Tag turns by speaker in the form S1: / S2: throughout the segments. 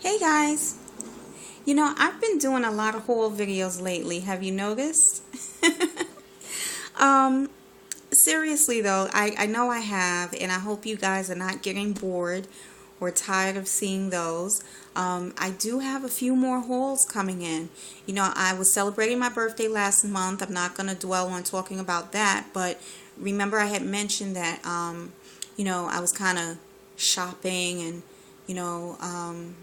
S1: Hey guys, I've been doing a lot of haul videos lately. Have you noticed? um, Seriously though, I know I have, and I hope you guys are not getting bored or tired of seeing those. I do have a few more hauls coming in. I was celebrating my birthday last month. I'm not going to dwell on talking about that, but remember I had mentioned that, I was kind of shopping and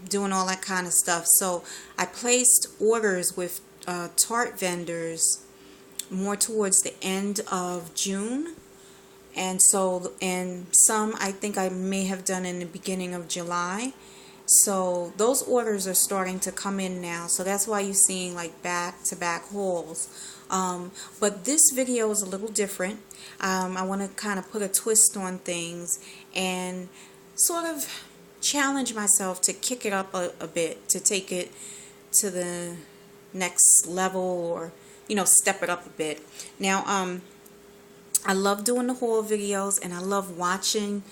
S1: doing all that kind of stuff. So I placed orders with Tarte vendors more towards the end of June. And some I think I may have done in the beginning of July. So those orders are starting to come in now. So that's why you're seeing like back-to-back hauls. But this video is a little different. I want to kind of put a twist on things and sort of challenge myself to kick it up a bit, to take it to the next level, or step it up a bit. Now I love doing the haul videos, and I love watching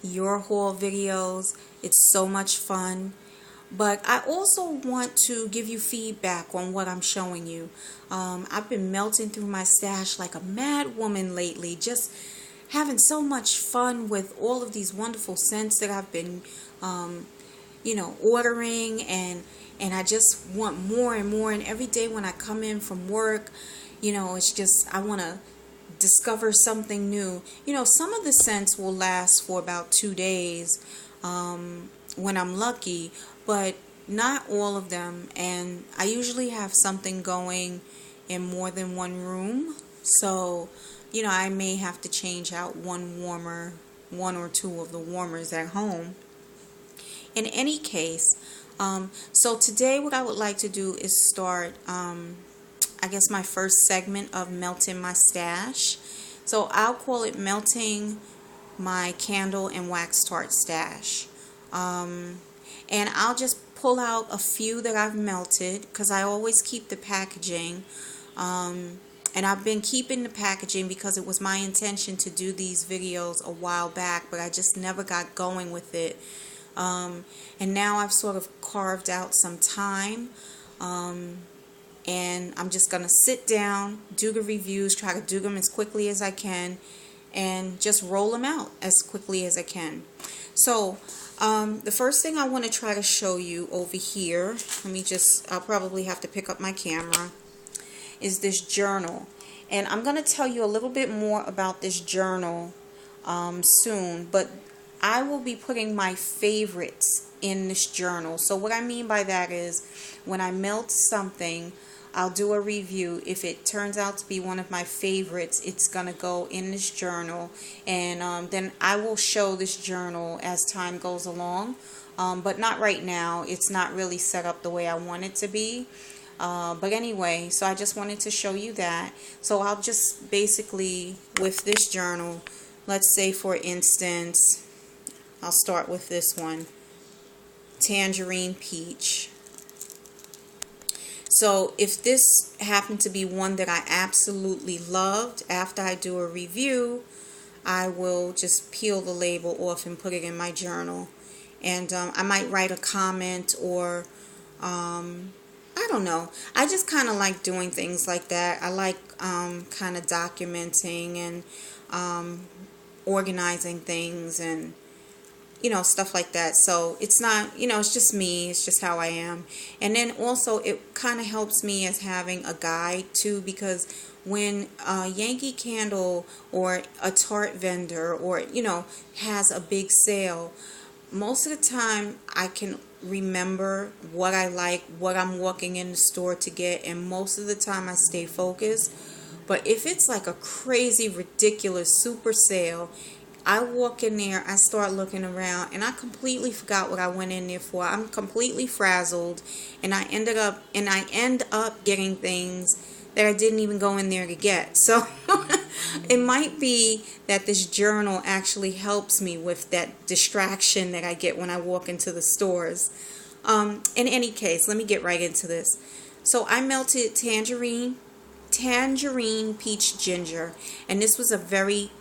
S1: your haul videos. It's so much fun. But I also want to give you feedback on what I'm showing you. I've been melting through my stash like a mad woman lately, just having so much fun with all of these wonderful scents that I've been, ordering, and I just want more and more. And every day when I come in from work, it's just, I want to discover something new. Some of the scents will last for about 2 days when I'm lucky, but not all of them. And I usually have something going in more than one room. So, I may have to change out one or two of the warmers at home. In any case, so today what I would like to do is start, I guess, my first segment of melting my stash. So I'll call it melting my candle and wax tart stash. And I'll just pull out a few that I've melted, because I always keep the packaging. And I've been keeping the packaging because it was my intention to do these videos a while back, but I just never got going with it. And now I've sort of carved out some time. And I'm just going to sit down, do the reviews, try to do them as quickly as I can, and just roll them out as quickly as I can. So the first thing I want to try to show you over here, I'll probably have to pick up my camera, is this journal. And I'm going to tell you a little bit more about this journal soon, but I will be putting my favorites in this journal. So what I mean by that is, when I melt something, I'll do a review. If it turns out to be one of my favorites, it's going to go in this journal. And then I will show this journal as time goes along. But not right now. It's not really set up the way I want it to be. But anyway, so I just wanted to show you that. So I'll just basically, with this journal, let's say for instance, I'll start with this one, Tangerine Peach. So if this happened to be one that I absolutely loved, after I do a review, I will just peel the label off and put it in my journal. And I might write a comment, or I don't know. I just kind of like doing things like that. I like kind of documenting and organizing things, and stuff like that. So it's not, it's just me. It's just how I am. And then also it kind of helps me as having a guide too, because when a Yankee Candle or a Tarte vendor, or has a big sale, most of the time I can remember what I like, what I'm walking in the store to get, and most of the time I stay focused. But if it's like a crazy, ridiculous super sale, I walk in there, I start looking around, and I completely forgot what I went in there for. I'm completely frazzled, and I end up getting things that I didn't even go in there to get. So it might be that this journal actually helps me with that distraction that I get when I walk into the stores. In any case, let me get right into this. So I melted Tangerine Peach Ginger, and this was a very